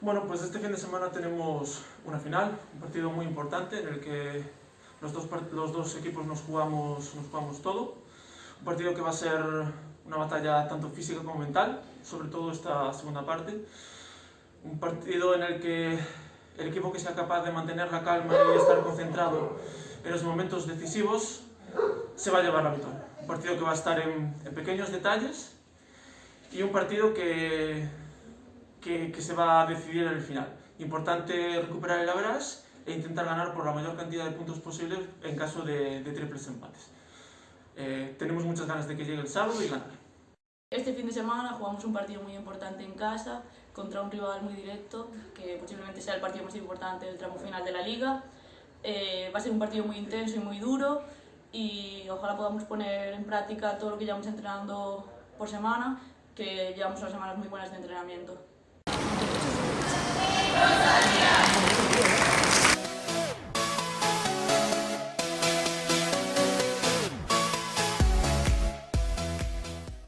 Bueno, pues este fin de semana tenemos una final, un partido muy importante en el que los dos equipos nos jugamos todo. Un partido que va a ser una batalla tanto física como mental, sobre todo esta segunda parte. Un partido en el que el equipo que sea capaz de mantener la calma y estar concentrado en los momentos decisivos se va a llevar la victoria. Un partido que va a estar en pequeños detalles y un partido que se va a decidir en el final. Importante recuperar el average e intentar ganar por la mayor cantidad de puntos posible en caso de triples empates. Tenemos muchas ganas de que llegue el sábado y ganar. Este fin de semana jugamos un partido muy importante en casa contra un rival muy directo, que posiblemente sea el partido más importante del tramo final de la liga. Va a ser un partido muy intenso y muy duro y ojalá podamos poner en práctica todo lo que llevamos entrenando por semana, que llevamos unas semanas muy buenas de entrenamiento.